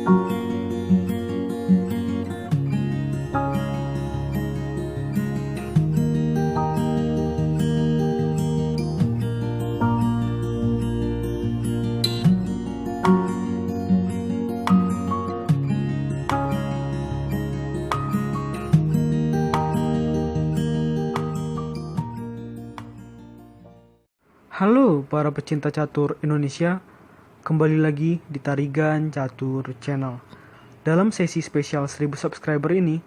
Halo para pecinta catur Indonesia, kembali lagi di Tarigan Catur Channel. Dalam sesi spesial 1000 subscriber ini,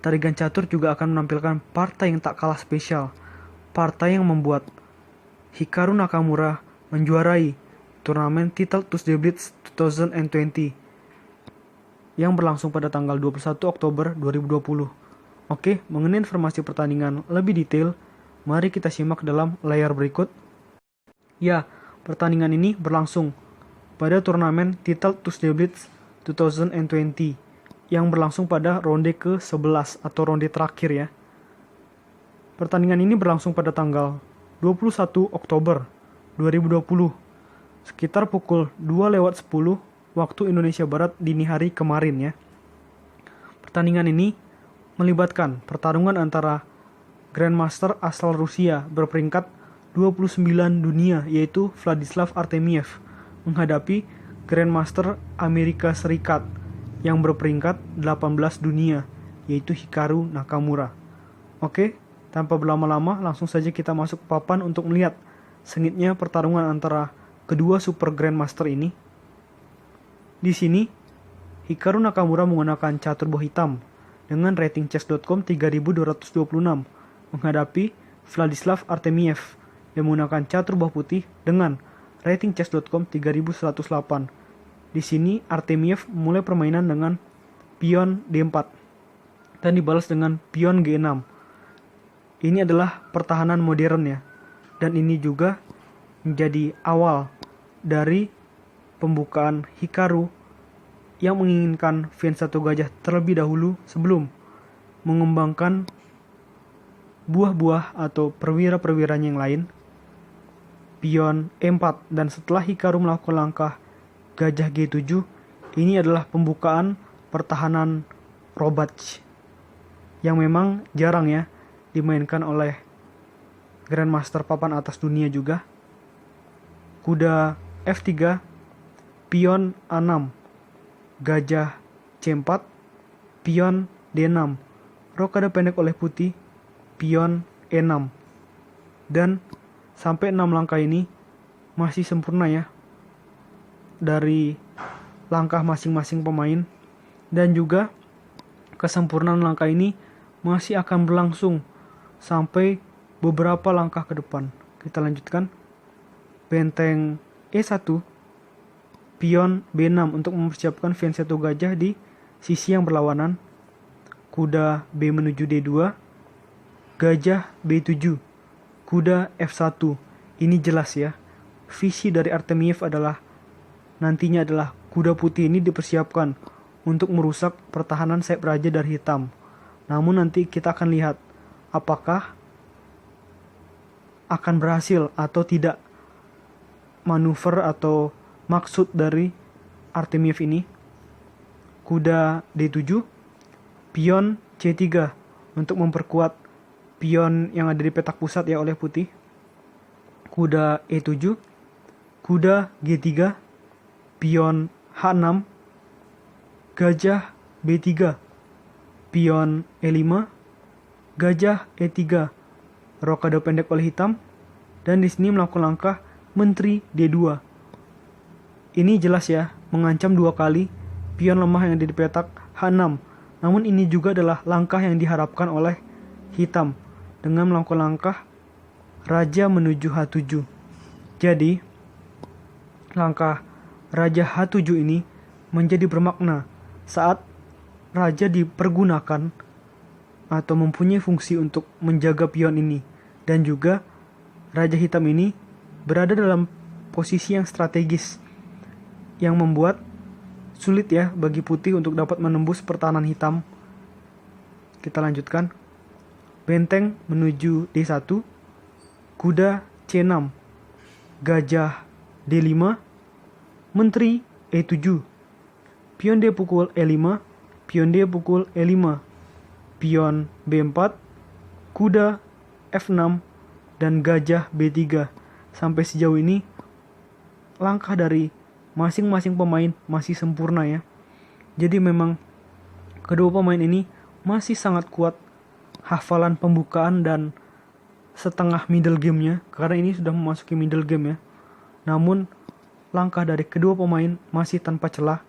Tarigan Catur juga akan menampilkan partai yang tak kalah spesial. Partai yang membuat Hikaru Nakamura menjuarai turnamen Title Tuesday Blitz 2020 yang berlangsung pada tanggal 21 Oktober 2020. Oke, mengenai informasi pertandingan lebih detail, mari kita simak dalam layar berikut. Ya, pertandingan ini berlangsung pada turnamen Title Tuesday Blitz 2020 yang berlangsung pada ronde ke-11 atau ronde terakhir ya. Pertandingan ini berlangsung pada tanggal 21 Oktober 2020 sekitar pukul 2:10 waktu Indonesia Barat dini hari kemarin ya. Pertandingan ini melibatkan pertarungan antara Grandmaster asal Rusia berperingkat 29 dunia yaitu Vladislav Artemiev menghadapi Grandmaster Amerika Serikat yang berperingkat 18 dunia yaitu Hikaru Nakamura. Oke, tanpa berlama-lama langsung saja kita masuk ke papan untuk melihat sengitnya pertarungan antara kedua super Grandmaster ini. Di sini Hikaru Nakamura menggunakan catur boh hitam dengan rating chess.com 3226 menghadapi Vladislav Artemiev yang menggunakan catur boh putih dengan rating chess.com 3108. Di sini Artemiev mulai permainan dengan pion D4 dan dibalas dengan pion G6. Ini adalah pertahanan modern ya, dan ini juga menjadi awal dari pembukaan Hikaru yang menginginkan VN1 gajah terlebih dahulu sebelum mengembangkan buah-buah atau perwira-perwiranya yang lain. Pion E4 dan setelah Hikaru melakukan langkah gajah G7, ini adalah pembukaan pertahanan Robach yang memang jarang ya dimainkan oleh Grandmaster papan atas dunia juga. Kuda F3, pion A6, gajah C4, pion D6, rokade pendek oleh putih, pion E6. Dan sampai 6 langkah ini masih sempurna ya dari langkah masing-masing pemain, dan juga kesempurnaan langkah ini masih akan berlangsung sampai beberapa langkah ke depan. Kita lanjutkan. Benteng E1, pion B6 untuk mempersiapkan VN1 gajah di sisi yang berlawanan. Kuda B menuju D2, gajah B7, kuda F1. Ini jelas ya, visi dari Artemiev adalah nantinya adalah kuda putih ini dipersiapkan untuk merusak pertahanan sayap raja dari hitam. Namun nanti kita akan lihat apakah akan berhasil atau tidak manuver atau maksud dari Artemiev ini. Kuda D7, pion C3 untuk memperkuat pion yang ada di petak pusat ya oleh putih. Kuda E7, kuda G3, pion H6, gajah B3, pion E5, gajah E3, rokade pendek oleh hitam, dan di sini melakukan langkah menteri D2. Ini jelas ya, mengancam 2 kali pion lemah yang ada di petak H6. Namun ini juga adalah langkah yang diharapkan oleh hitam dengan melakukan langkah raja menuju H7. Jadi, langkah raja H7 ini menjadi bermakna saat raja dipergunakan atau mempunyai fungsi untuk menjaga pion ini, dan juga raja hitam ini berada dalam posisi yang strategis yang membuat sulit ya bagi putih untuk dapat menembus pertahanan hitam. Kita lanjutkan. Benteng menuju D1, kuda C6, gajah D5, menteri E7, pion D pukul E5, pion D pukul E5, pion B4, kuda F6, dan gajah B3. Sampai sejauh ini langkah dari masing-masing pemain masih sempurna ya. Jadi memang kedua pemain ini masih sangat kuat hafalan pembukaan dan setengah middle game-nya, karena ini sudah memasuki middle game ya. Namun langkah dari kedua pemain masih tanpa celah.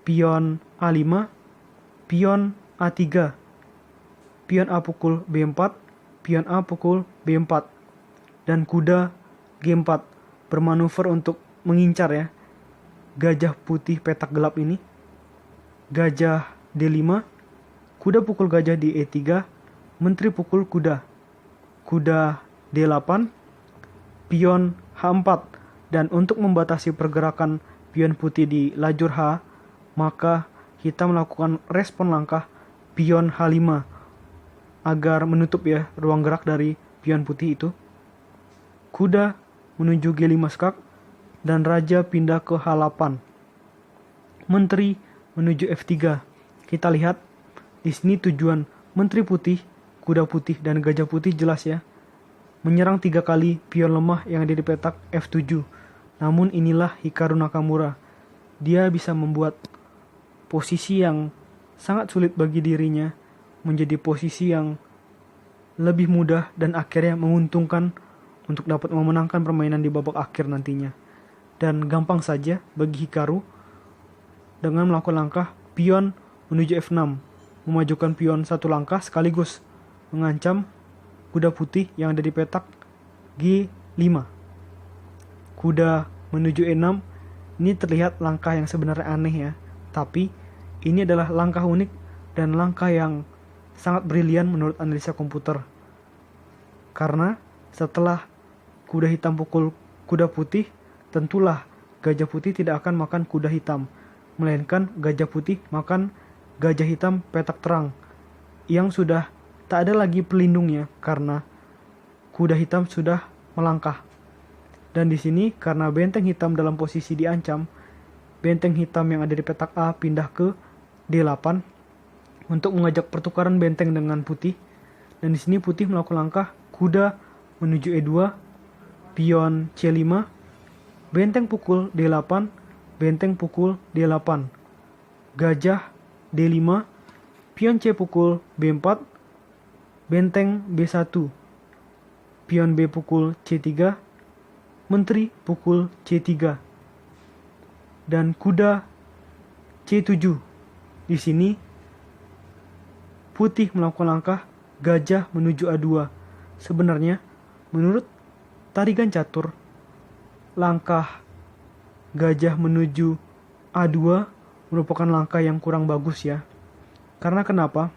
Pion A5, pion A3, pion A pukul B4, pion A pukul B4, dan kuda G4 bermanuver untuk mengincar ya gajah putih petak gelap ini. Gajah D5, kuda pukul gajah di E3, menteri pukul kuda. Kuda D8, pion H4, dan untuk membatasi pergerakan pion putih di lajur H, maka hitam melakukan respon langkah pion H5 agar menutup ya ruang gerak dari pion putih itu. Kuda menuju G5 skak dan raja pindah ke H8. Menteri menuju F3. Kita lihat di sini tujuan menteri putih, kuda putih, dan gajah putih jelas ya. Menyerang 3 kali pion lemah yang ada di petak F7. Namun inilah Hikaru Nakamura. Dia bisa membuat posisi yang sangat sulit bagi dirinya menjadi posisi yang lebih mudah dan akhirnya menguntungkan untuk dapat memenangkan permainan di babak akhir nantinya. Dan gampang saja bagi Hikaru dengan melakukan langkah pion menuju F6, memajukan pion satu langkah sekaligus mengancam kuda putih yang ada di petak G5. Kuda menuju E6, ini terlihat langkah yang sebenarnya aneh ya, tapi ini adalah langkah unik dan langkah yang sangat brilian menurut analisa komputer. Karena setelah kuda hitam pukul kuda putih, tentulah gajah putih tidak akan makan kuda hitam, melainkan gajah putih makan gajah hitam petak terang yang sudah tak ada lagi pelindungnya karena kuda hitam sudah melangkah. Dan di sini karena benteng hitam dalam posisi diancam, benteng hitam yang ada di petak A pindah ke D8 untuk mengajak pertukaran benteng dengan putih. Dan di sini putih melakukan langkah kuda menuju E2, pion C5, benteng pukul D8, benteng pukul D8, gajah D5, pion C pukul B4, benteng B1, pion B pukul C3, menteri pukul C3, dan kuda C7. Di sini putih melakukan langkah gajah menuju A2. Sebenarnya menurut tarigan catur, langkah gajah menuju A2 merupakan langkah yang kurang bagus ya. Karena kenapa?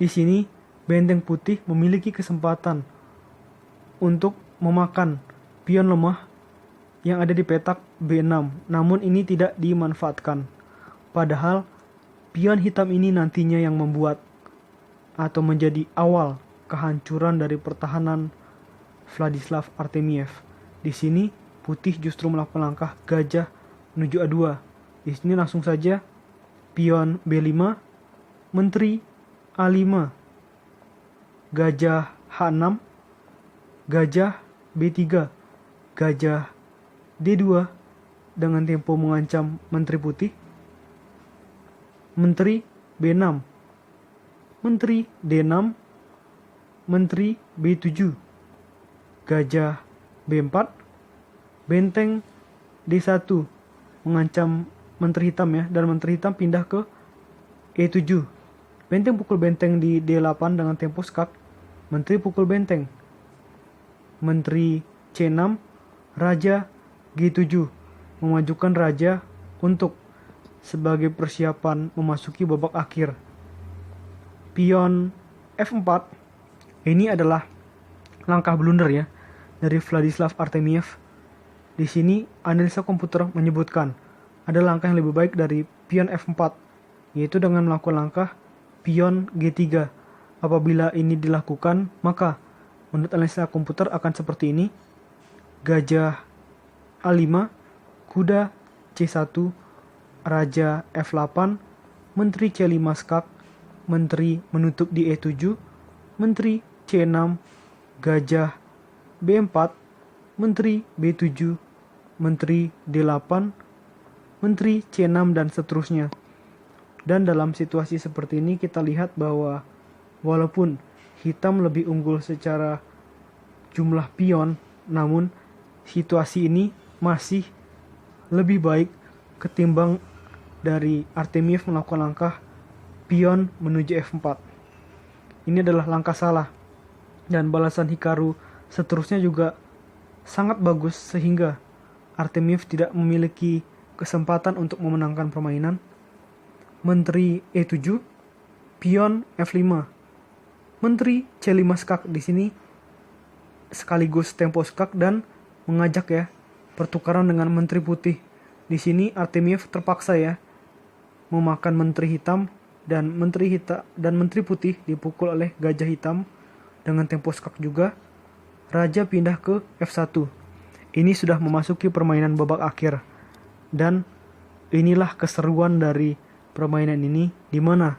Di sini benteng putih memiliki kesempatan untuk memakan pion lemah yang ada di petak B6. Namun ini tidak dimanfaatkan. Padahal pion hitam ini nantinya yang membuat atau menjadi awal kehancuran dari pertahanan Vladislav Artemiev. Di sini putih justru melakukan langkah gajah menuju A2. Di sini langsung saja pion B5, menteri A5, gajah H6, gajah B3, gajah D2 dengan tempo mengancam menteri putih, menteri B6, menteri D6, menteri B7, gajah B4, benteng D1 mengancam menteri hitam ya, dan menteri hitam pindah ke E7. Benteng pukul benteng di D8 dengan tempo skak, menteri pukul benteng, menteri C6, raja G7, memajukan raja untuk sebagai persiapan memasuki babak akhir. Pion F4, ini adalah langkah blunder ya dari Vladislav Artemiev. Di sini analisa komputer menyebutkan ada langkah yang lebih baik dari pion F4, yaitu dengan melakukan langkah pion G3. Apabila ini dilakukan, maka menurut analisa komputer akan seperti ini: gajah A5, kuda C1, Raja F8, Menteri C5 skak, Menteri menutup di E7, Menteri C6, Gajah B4, Menteri B7, Menteri D8, Menteri C6 dan seterusnya. Dan dalam situasi seperti ini kita lihat bahwa walaupun hitam lebih unggul secara jumlah pion, namun situasi ini masih lebih baik ketimbang dari Artemiev melakukan langkah pion menuju F4. Ini adalah langkah salah. Dan balasan Hikaru seterusnya juga sangat bagus sehingga Artemiev tidak memiliki kesempatan untuk memenangkan permainan. Menteri E7, pion F5. Menteri C5 skak di sini sekaligus tempo skak dan mengajak ya pertukaran dengan Menteri Putih. Di sini Artemiev terpaksa ya memakan Menteri Hitam dan Menteri Putih dipukul oleh Gajah Hitam dengan tempo skak juga. Raja pindah ke F1. Ini sudah memasuki permainan babak akhir. Dan inilah keseruan dari permainan ini, di mana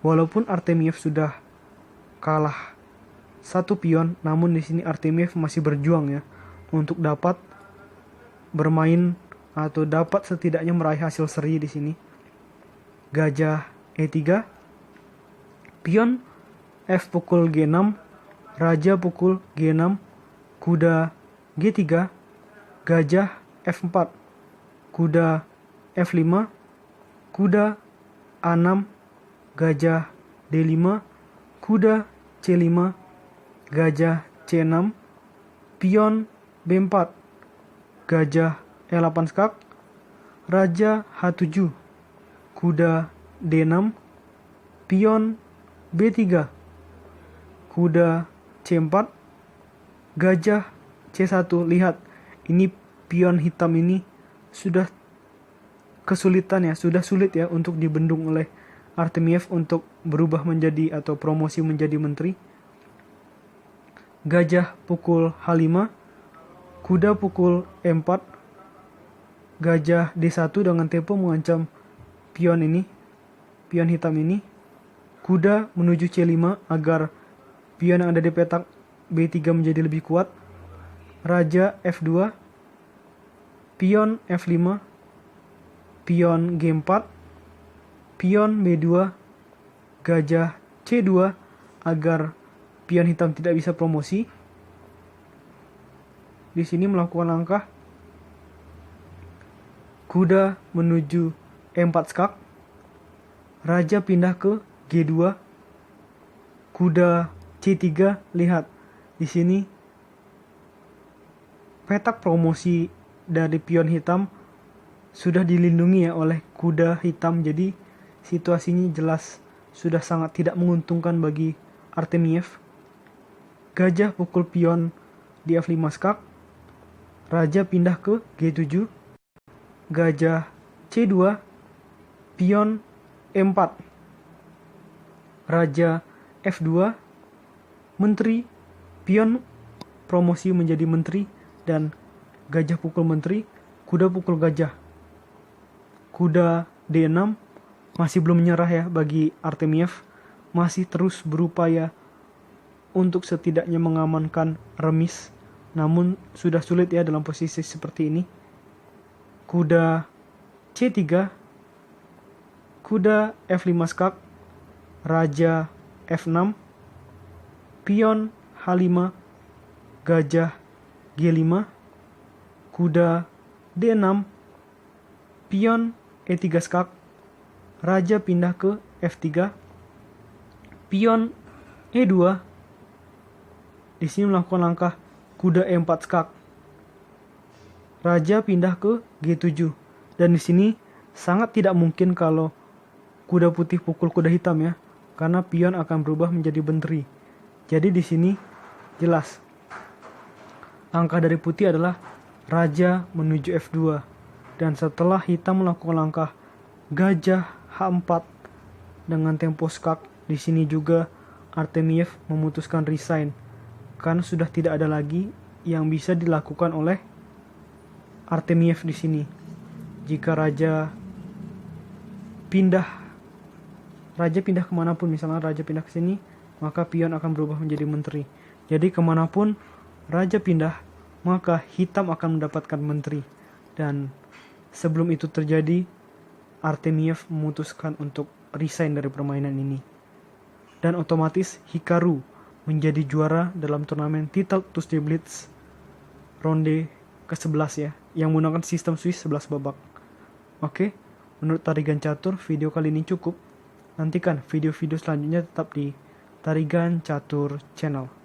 walaupun Artemiev sudah kalah satu pion, namun di sini Artemiev masih berjuang ya untuk dapat bermain atau dapat setidaknya meraih hasil seri di sini. Gajah E3, pion F pukul G6, Raja pukul G6, kuda G3, Gajah F4, kuda F5, kuda A6, Gajah D5, kuda C5, Gajah C6, pion B4, Gajah E8 skak, Raja H7, kuda D6, pion B3, kuda C4, Gajah C1. Lihat, ini pion hitam ini sudah kesulitan ya, sudah sulit ya untuk dibendung oleh Artemiev untuk berubah menjadi atau promosi menjadi menteri. Gajah pukul H5, kuda pukul E4, Gajah D1 dengan tempo mengancam pion hitam ini. Kuda menuju C5 agar pion yang ada di petak B3 menjadi lebih kuat. Raja F2, pion F5, pion G4, pion B2, Gajah C2 agar pion hitam tidak bisa promosi. Di sini melakukan langkah kuda menuju E4 skak, Raja pindah ke G2, kuda C3. Lihat di sini petak promosi dari pion hitam sudah dilindungi ya oleh kuda hitam, jadi situasinya jelas sudah sangat tidak menguntungkan bagi Artemiev. Gajah pukul pion di F5 skak, Raja pindah ke G7, Gajah C2, pion E4, Raja F2, Menteri, pion promosi menjadi menteri dan Gajah pukul menteri, kuda pukul gajah. Kuda D6 masih belum menyerah ya bagi Artemiev, masih terus berupaya untuk setidaknya mengamankan remis, namun sudah sulit ya dalam posisi seperti ini. Kuda C3, kuda F5 skak, Raja F6, pion H5, Gajah G5, kuda D6, pion E3 skak, Raja pindah ke F3, pion E2. Di sini melakukan langkah kuda E4 skak, Raja pindah ke G7. Dan di sini sangat tidak mungkin kalau kuda putih pukul kuda hitam ya, karena pion akan berubah menjadi menteri. Jadi di sini jelas langkah dari putih adalah Raja menuju F2. Dan setelah hitam melakukan langkah Gajah H4 dengan tempo skak, di sini juga Artemiev memutuskan resign karena sudah tidak ada lagi yang bisa dilakukan oleh Artemiev di sini. Jika Raja raja pindah kemanapun, misalnya raja pindah ke sini, maka pion akan berubah menjadi menteri. Jadi kemanapun raja pindah, maka hitam akan mendapatkan menteri. Dan sebelum itu terjadi, Artemiev memutuskan untuk resign dari permainan ini. Dan otomatis Hikaru menjadi juara dalam turnamen Title Tuesday Blitz ronde ke-11 ya, yang menggunakan sistem Swiss 11 babak. Oke, menurut Tarigan Catur, video kali ini cukup. Nantikan video-video selanjutnya tetap di Tarigan Catur Channel.